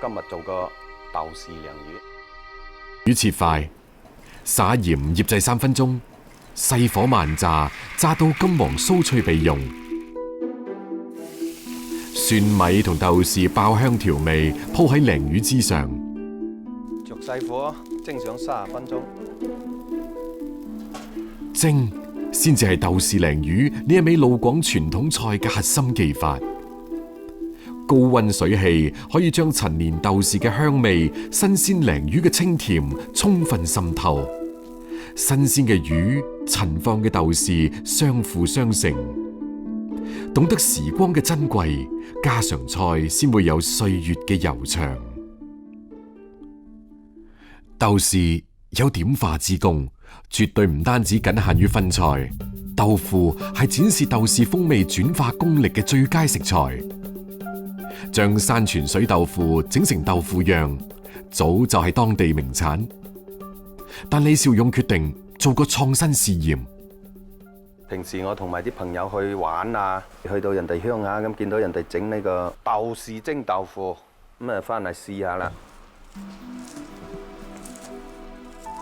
今日做個豆豉鯪魚。魚切塊，撒鹽醃製3分鐘，細火慢炸，炸到金黃酥脆備用。蒜米同豆豉爆香調味，鋪喺鯪魚之上。着細火蒸上30分鐘。蒸先至係豆豉鯪魚呢一味老廣傳統菜嘅核心技法。高溫水氣可以將陳年豆豉嘅香味、新鮮鯪魚嘅清甜充分滲透，新鮮嘅魚、陳放嘅豆豉相輔相成。懂得時光嘅珍貴，家常菜先會有歲月嘅悠長。豆豉有點化之功，絕對唔單止僅限於分菜。豆腐係展示豆豉風味轉化功力嘅最佳食材。將山泉水豆腐整成豆腐釀，早就係當地名產。但李兆勇決定做個創新試驗。平時我同埋啲朋友去玩啊，去到人哋鄉下咁，見到人哋整呢個豆豉蒸豆腐，咁啊翻嚟試下啦。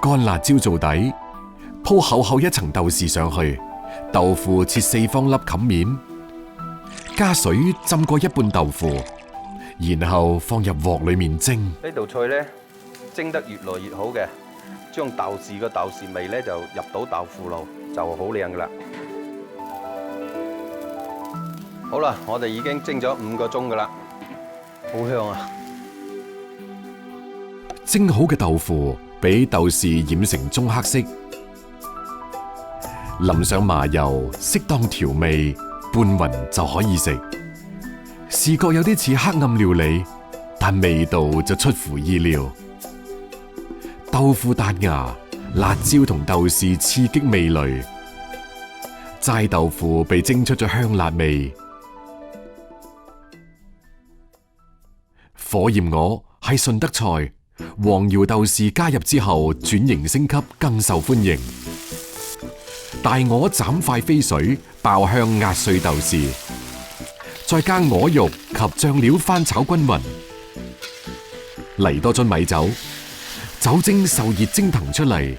乾辣椒做底，鋪厚厚一層豆豉上去，豆腐切4方粒冚面，加水浸過一半豆腐，然後放入鑊裏面蒸。呢道菜咧蒸得越來越好嘅，將豆豉嘅豆豉味咧就入到豆腐爐，就好靚噶啦。好啦，我哋已經蒸咗5個鐘噶啦，好香啊！蒸好嘅豆腐俾豆豉染成棕黑色，淋上麻油，適當調味，拌勻就可以食。視覺有啲似黑暗料理，但味道就出乎意料。豆腐彈牙，辣椒同豆豉刺激味蕾，齋豆腐被蒸出咗香辣味。火焰鵝係順德菜，黃瑤豆豉加入之後轉型升級，更受歡迎。大鵝斬塊飛水，爆香壓碎豆豉，再加鵝肉及醬料翻炒均勻，嚟多樽米酒，酒精受熱蒸騰出嚟，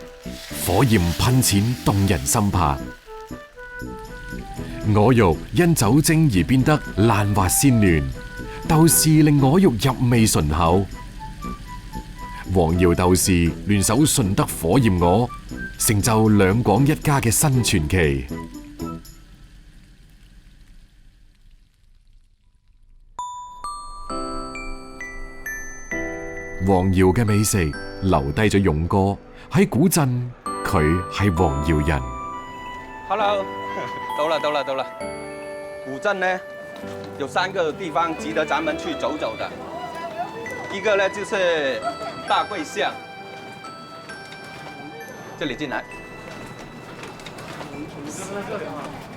火焰噴濺動人心魄。鵝肉因酒精而變得爛滑鮮嫩，豆豉令鵝肉入味醇厚。黃瑤豆豉聯手順德火焰鵝，成就兩廣一家嘅新傳奇。黃瑤嘅美食留低咗勇哥喺古鎮，佢係黃瑤人。Hello， 到了。古鎮呢有3個地方值得咱們去走走的，一個呢就是大桂巷，這裡進來。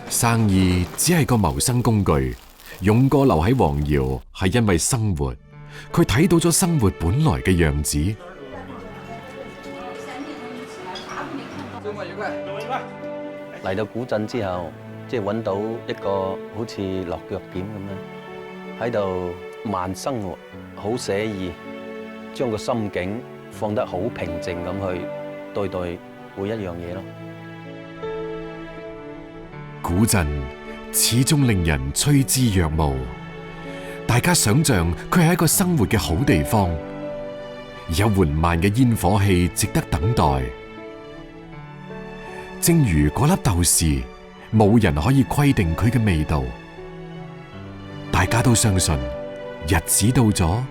生意只係個謀生工具，勇哥留喺黃瑤係因為生活，佢睇到咗生活本來嘅樣子。嚟到古鎮之後，即係揾到一個好似落腳點咁樣，喺度慢生活，好寫意，將個心境放得好平靜咁去對待每一樣嘢咯。古鎮始終令人趨之若鶩，大家想象佢係一個生活嘅好地方，有緩慢嘅煙火氣值得等待。正如嗰粒豆豉，冇人可以規定佢嘅味道，大家都相信日子到咗，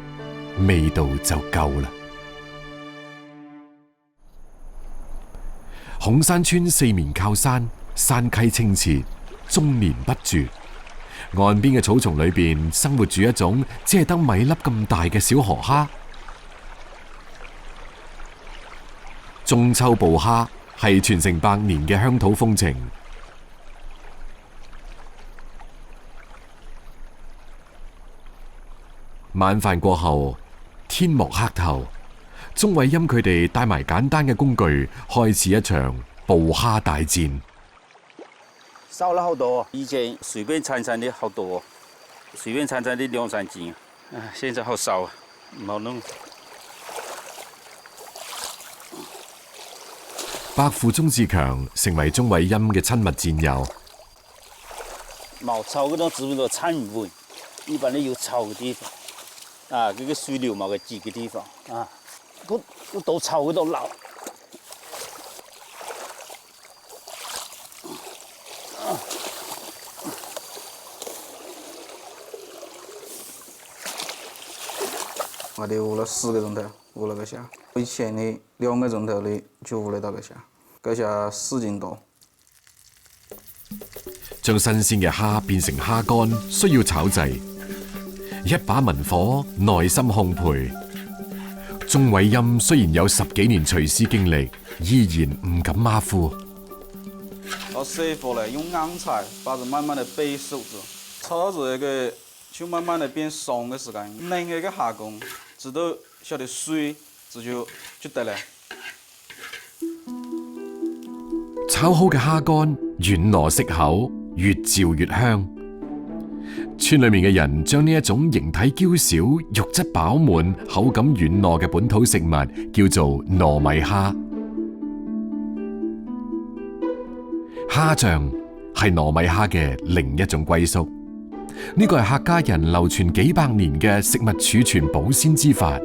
味道就夠啦。孔山村四面靠山，山溪清澈，終年不絕。岸邊嘅草叢裏邊生活住一種只係得米粒咁大嘅小河蝦。中秋捕蝦係傳承100年嘅鄉土風情。晚飯過後，天幕黑透，鐘偉欽佢哋帶埋簡單嘅工具，開始一場捕蝦大戰。少了好多，以前隨便鏟鏟的好多，隨便鏟鏟的2、3斤，現在好少，冇弄。伯父鐘志強成為鐘偉鑫嘅親密戰友。冇草嗰種植物都產唔會，一般都有草嘅地方，啊，嗰個水流冇個擠嘅地方，啊，嗰度草嗰度流。我哋捂了4個鐘頭，捂了個下。以前的2個鐘頭的就捂得到個下，個下4斤多。將新鮮嘅蝦變成蝦乾，需要炒製。一把文火，耐心烘焙。鐘偉鑫雖然有10幾年廚師經歷，依然唔敢馬虎。到師傅嚟用硬菜把它慢慢的煸熟咗，炒到這個就慢慢的變鬆嘅時間，嫩嘅個蝦公直到曉得水，這就得了。炒好嘅蝦乾軟糯適口，越嚼越香。村裏面嘅人將呢一種形體嬌小、肉質飽滿、口感軟糯嘅本土食物叫做糯米蝦。蝦醬係糯米蝦嘅另一種歸宿，呢個係客家人流傳幾百年嘅食物儲存保鮮之法。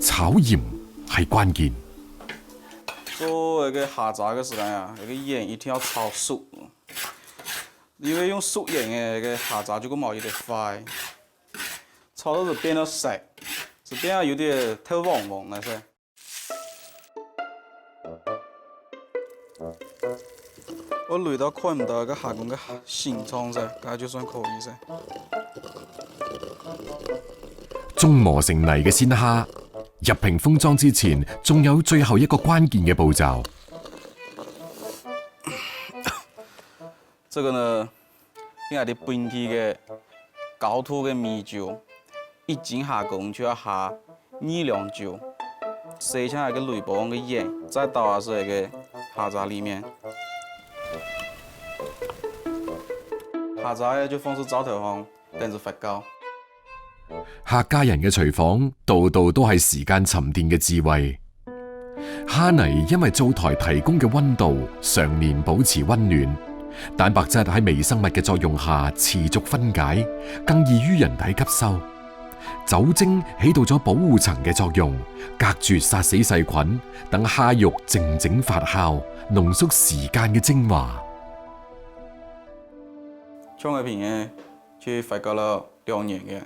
炒鹽係關鍵。做那個蝦炸嘅時間啊，那個鹽一定要炒熟，因為用熟鹽嘅那個蝦炸就個冇有點快，炒到就變到實，就變到有點透黃黃嘅噻。我累到看唔到個蝦公嘅形狀噻，咁就算可以噻。中磨成泥嘅鮮蝦入屏封裝之前，仲有最後一個關鍵嘅步驟。這個呢，因為啲本地嘅高土嘅米酒，1斤蝦公就要下2兩酒，塞下一個鋁箔嘅鹽，再倒入去個蝦炸裡面。蝦炸就放入灶頭上，等住發酵。客家人嘅廚房，度度都係時間沉澱嘅智慧。蝦泥因為灶台提供嘅溫度常年保持溫暖，蛋白質喺微生物嘅作用下持續分解，更易於人體吸收。酒精起到咗保護層嘅作用，隔絕殺死細菌，等蝦肉靜靜發酵，濃縮時間嘅精華。長嘅片嘅就發酵了2年嘅。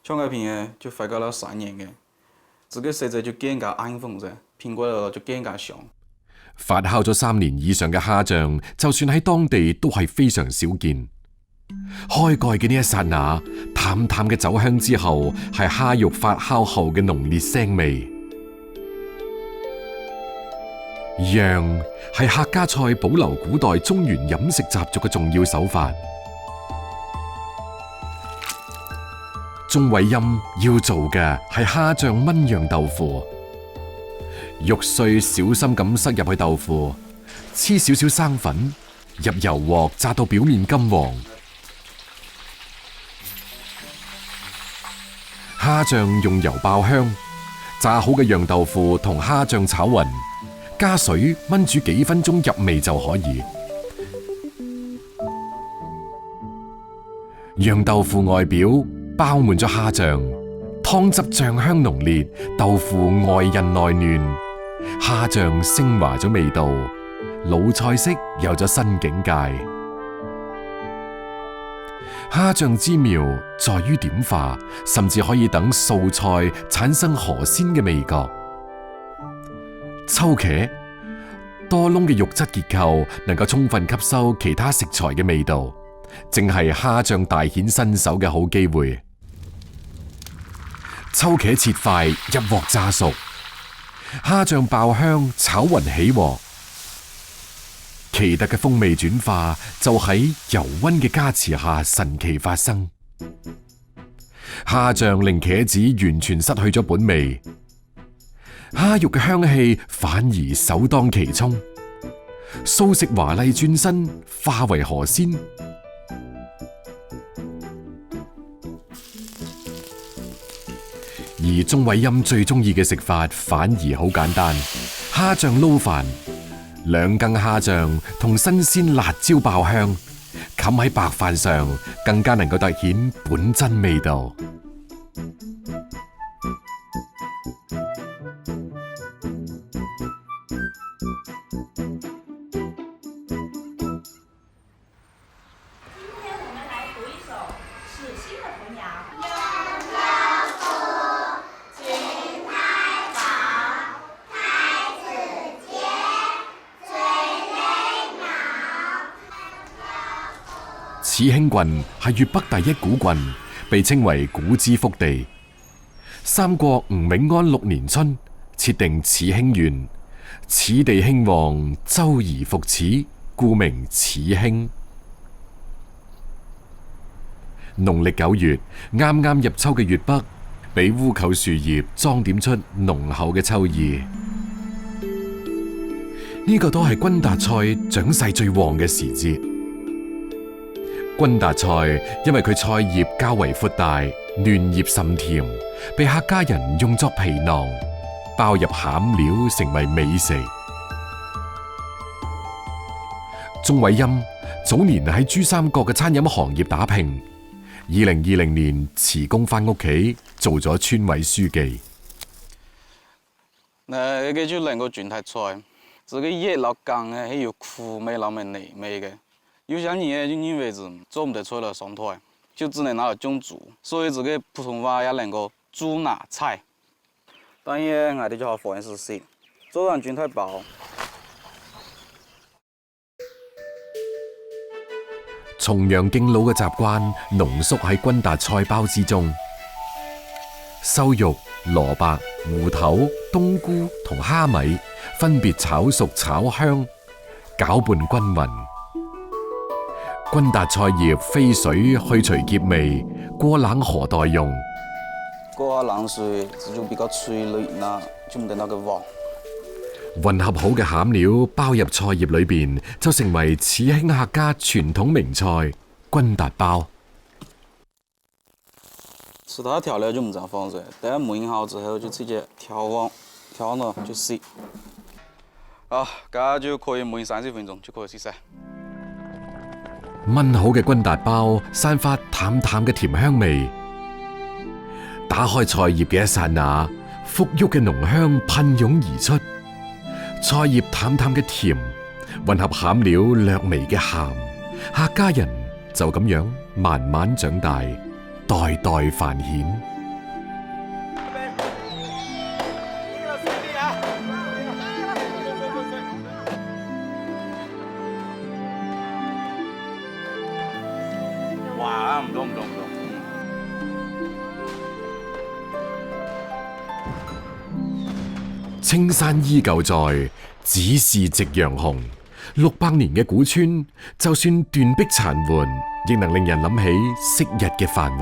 長嘅片嘅就發酵了3年嘅，這個食材就更加安豐啫，蘋果落就更加香。發酵咗3年以上嘅蝦醬，就算喺當地都係非常少見。開蓋嘅呢一剎那，淡淡嘅酒香之後，係蝦肉發酵後嘅濃烈腥味。釀係客家菜保留古代中原飲食習俗嘅重要手法。鐘偉鑫要做嘅係蝦醬炆釀豆腐，肉碎小心咁塞入去豆腐，黐少少生粉，入油鑊炸到表面金黃。蝦醬用油爆香，炸好嘅釀豆腐同蝦醬炒勻，加水炆煮幾分鐘入味就可以。釀豆腐外表包滿咗蝦醬，湯汁醬香濃烈，豆腐外韌內嫩，蝦醬升華咗味道，老菜式有咗新境界。蝦醬之妙在於點化，甚至可以等素菜產生河鮮嘅味覺。秋茄多窿嘅肉質結構能夠充分吸收其他食材嘅味道，正係蝦醬大顯身手嘅好機會。秋茄切塊入鑊炸熟，蝦醬爆香炒勻起鑊，奇特嘅風味轉化就喺油溫嘅加持下神奇發生。蝦醬令茄子完全失去咗本味，蝦肉嘅香氣反而首當其衝，素食華麗轉身化為河鮮。而鐘偉欽最中意嘅食法反而好簡單，蝦醬撈飯，2羹蝦醬同新鮮辣椒爆香，冚喺白飯上，更加能夠凸顯本真味道。始興郡係粵北第一古郡，被稱為古之福地。三國吳永安6年春設定始興縣，此地興旺，周而復始，故名始興。農曆9月，啱啱入秋嘅粵北，被烏桕樹葉裝點出濃厚嘅秋意。呢個都係君達菜長勢最旺嘅時節。君達菜因為佢菜葉較為闊大，嫩葉甚甜，被客家人用作皮囊，包入餡料成為美食。鐘偉欽早年喺珠三角嘅餐飲行業打拼，2020年辭工返屋企做咗村委書記。呢個就兩個狀態菜，這個葉老乾嘅係有苦味，老味泥味嘅。有些人就因為是做唔得出來上台，就只能拿來種煮，所以這個普通話也能夠煮拿菜。當然我哋就好放一試試，做完狀態包。重陽敬老嘅習慣濃縮喺君達菜包之中，瘦肉、蘿蔔、芋頭、冬菇同蝦米分別炒熟炒香，攪拌均勻。君達菜葉飛水去除澀味，過冷河待用。過冷水就比較脆嫩啦，就唔得那個黃。混合好嘅餡料包入菜葉裏邊，就成為始興客家傳統名菜君達包。其他調料就唔使放水，等下燜好之後就直接調呢就食。啊，咁就可以燜30分鐘就可以食晒。燜好嘅君達包散發淡淡嘅甜香味，打開菜葉嘅一剎那，馥郁嘅濃香噴湧而出。菜葉淡淡嘅甜，混合餡料略微嘅鹹，客家人就咁樣慢慢長大，代代繁衍。哇，唔多。青山依舊在，只是夕陽紅。600年嘅古村，就算斷壁殘垣，亦能令人諗起昔日嘅繁榮。